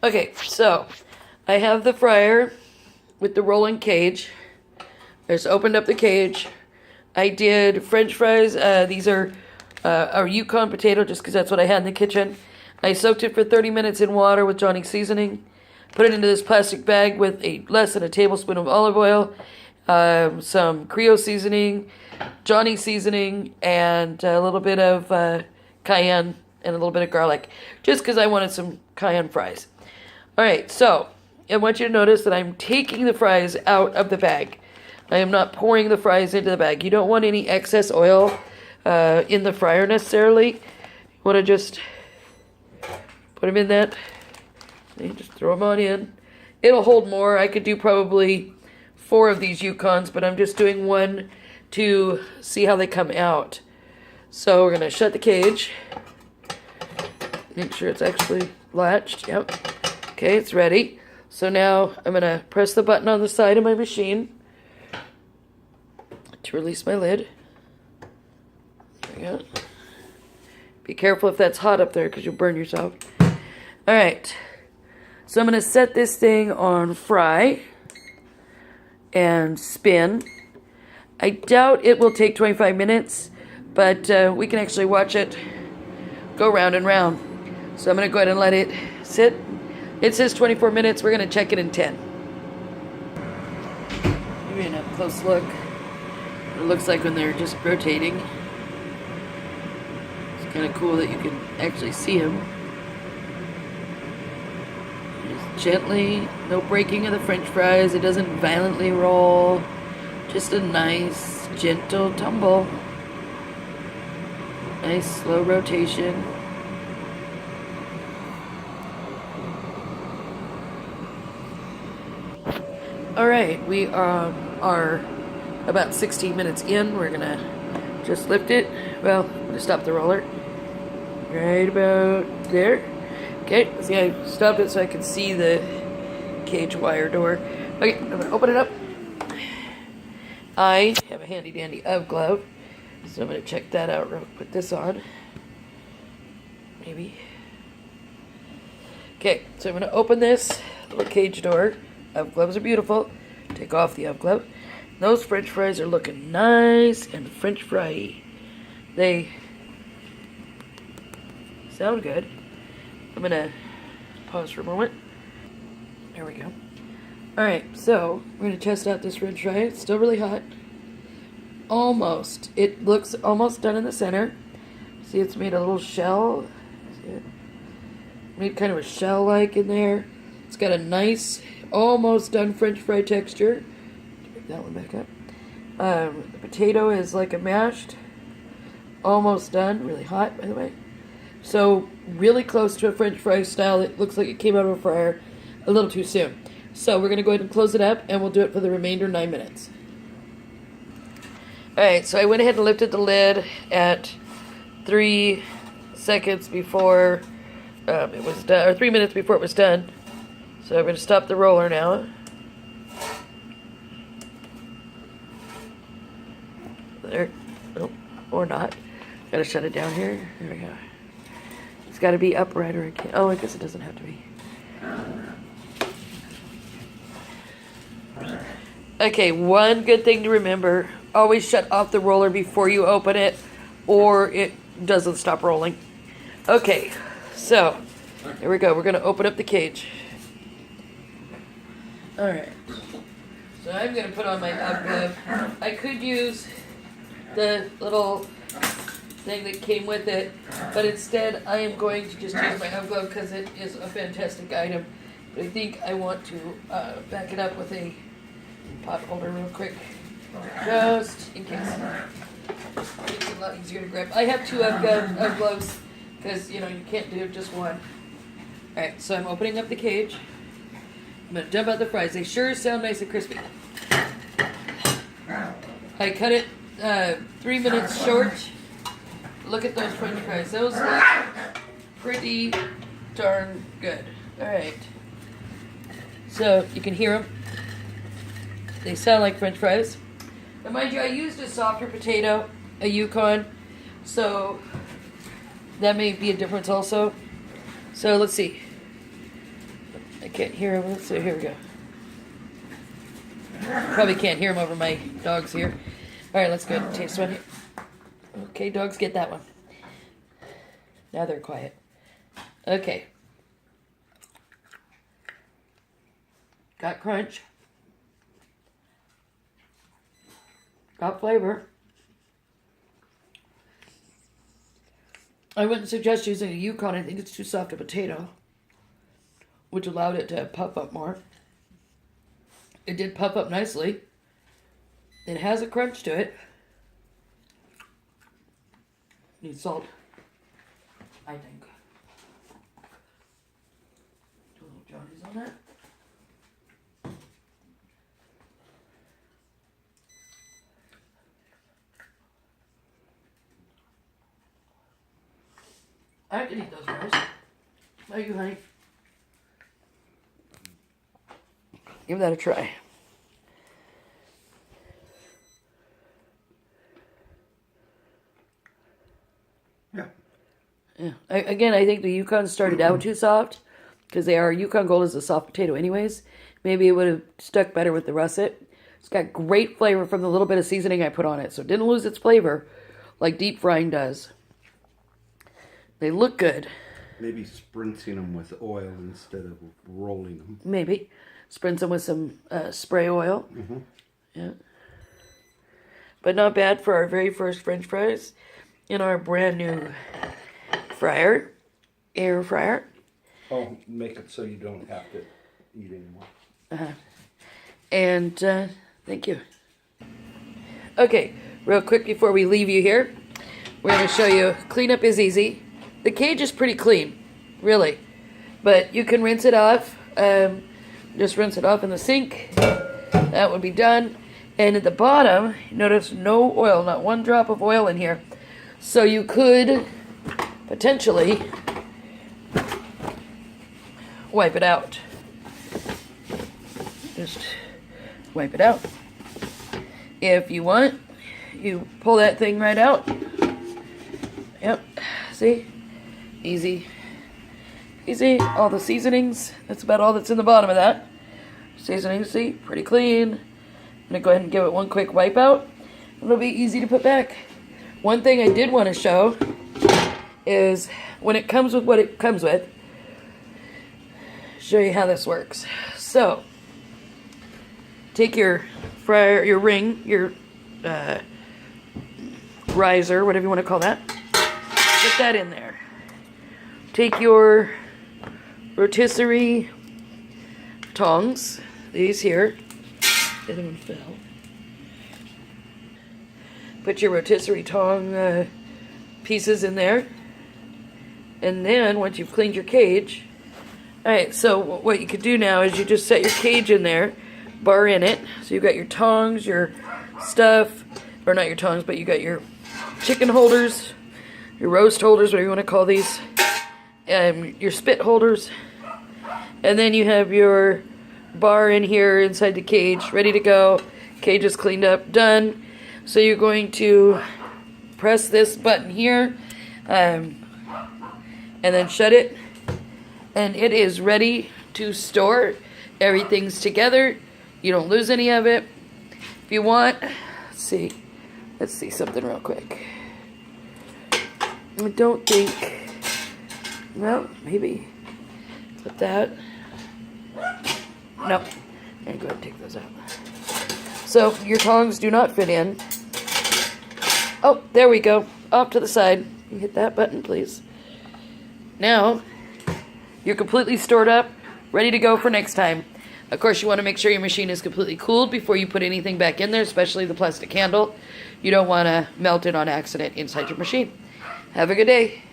Okay, so I have the fryer with the rolling cage. I just opened up the cage. I did French fries. These are our Yukon potato, just because that's what I had in the kitchen. I soaked it for 30 minutes in water with Johnny seasoning. Put it into this plastic bag with less than a tablespoon of olive oil, some Creole seasoning, Johnny seasoning, and a little bit of cayenne and a little bit of garlic, just because I wanted some cayenne fries. All right, so I want you to notice that I'm taking the fries out of the bag. I am not pouring the fries into the bag. You don't want any excess oil in the fryer necessarily. You want to just put them in that. And just throw them on in. It'll hold more. I could do probably 4 of these Yukons, but I'm just doing 1 to see how they come out. So we're going to shut the cage. Make sure it's actually latched. Yep. Okay, it's ready. So now I'm going to press the button on the side of my machine to release my lid. There we go. Be careful if that's hot up there because you'll burn yourself. Alright. So I'm going to set this thing on fry and spin. I doubt it will take 25 minutes, but we can actually watch it go round and round. So I'm going to go ahead and let it sit. It says 24 minutes. We're going to check it in 10. Give me a close look. It looks like when they're just rotating. It's kind of cool that you can actually see them. Just gently, no breaking of the French fries. It doesn't violently roll. Just a nice, gentle tumble. Nice, slow rotation. Alright, we are about 16 minutes in. We're gonna just lift it. Well, I'm gonna stop the roller. Right about there. Okay, see, I stopped it so I could see the cage wire door. Okay, I'm gonna open it up. I have a handy dandy oven glove, so I'm gonna check that out. Put this on. Maybe. Okay, so I'm gonna open this little cage door. Oven gloves are beautiful. Take off the oven glove. Those French fries are looking nice and French fry-y. They sound good. I'm gonna pause for a moment. There we go. Alright, so we're gonna test out this French fry. It's still really hot. Almost. It looks almost done in the center. See, it's made a little shell. See it? Made kind of a shell-like in there. It's got a nice, almost done French fry texture. Pick that one back up. The potato is like a mashed. Almost done. Really hot, by the way. So, really close to a French fry style. It looks like it came out of a fryer a little too soon. So, we're going to go ahead and close it up, and we'll do it for the remainder 9 minutes. Alright, so I went ahead and lifted the lid at 3 seconds before it was done, or 3 minutes before it was done. So I'm going to stop the roller now. There. Nope. Or not. Got to shut it down here. There we go. It's got to be upright or it can't. Oh, I guess it doesn't have to be. Okay, one good thing to remember. Always shut off the roller before you open it, or it doesn't stop rolling. Okay, so here we go. We're going to open up the cage. Alright, so I'm going to put on my oven glove. I could use the little thing that came with it, but instead I am going to just use my oven glove because it is a fantastic item. But I think I want to back it up with a pot holder real quick, just in case. It's a lot easier to grab. I have 2 oven gloves because, you know, you can't do just one. Alright, so I'm opening up the cage. I'm going to dump out the fries. They sure sound nice and crispy. I cut it 3 minutes short. Look at those French fries. Those look pretty darn good. Alright. So, you can hear them. They sound like French fries. Now, mind you, I used a softer potato, a Yukon, so that may be a difference also. So, let's see. I can't hear him. Let's see. Here we go. Probably can't hear him over my dogs here. All right, let's go ahead and taste one. Okay, dogs, get that one. Now they're quiet. Okay. Got crunch. Got flavor. I wouldn't suggest using a Yukon. I think it's too soft a potato, which allowed it to puff up more. It did puff up nicely. It has a crunch to it. Needs salt, I think. Do a little Johnny's on that. I can eat those guys. How are you, honey? Give that a try. Yeah. Again, I think the Yukon started out too soft because Yukon Gold is a soft potato anyways. Maybe it would have stuck better with the russet. It's got great flavor from the little bit of seasoning I put on it, so it didn't lose its flavor like deep frying does. They look good. Maybe spritzing them with oil instead of rolling them. Maybe. Spritz them with some spray oil. Mm-hmm. Yeah. But not bad for our very first French fries in our brand new fryer, air fryer. Oh, make it so you don't have to eat anymore. And thank you. Okay, real quick before we leave you here, we're going to show you cleanup is easy. The cage is pretty clean, really, but you can rinse it off. Just rinse it off in the sink. That would be done. And at the bottom, notice no oil, not one drop of oil in here. So you could potentially wipe it out. Just wipe it out. If you want, you pull that thing right out. Yep, see? Easy. Easy. All the seasonings. That's about all that's in the bottom of that. Seasonings, see? Pretty clean. I'm going to go ahead and give it one quick wipe out. It'll be easy to put back. One thing I did want to show is when it comes with what it comes with, show you how this works. So, take your fryer, your ring, your riser, whatever you want to call that. Put that in there. Take your rotisserie tongs, these here. The other one fell. Put your rotisserie tong pieces in there. And then, once you've cleaned your cage, alright, so what you could do now is you just set your cage in there, bar in it. So you've got your tongs, your stuff, or not your tongs, but you got your chicken holders, your roast holders, whatever you want to call these, your spit holders, and then you have your bar in here inside the cage, ready to go. Cage is cleaned up, done. So you're going to press this button here, and then shut it, and it is ready to store. Everything's together. You don't lose any of it. If you want, let's see something real quick. I don't think, well, maybe put that. No, and go ahead and take those out. So your tongs do not fit in. Oh, there we go. Off to the side. You hit that button, please. Now, you're completely stored up, ready to go for next time. Of course, you want to make sure your machine is completely cooled before you put anything back in there, especially the plastic handle. You don't want to melt it on accident inside your machine. Have a good day.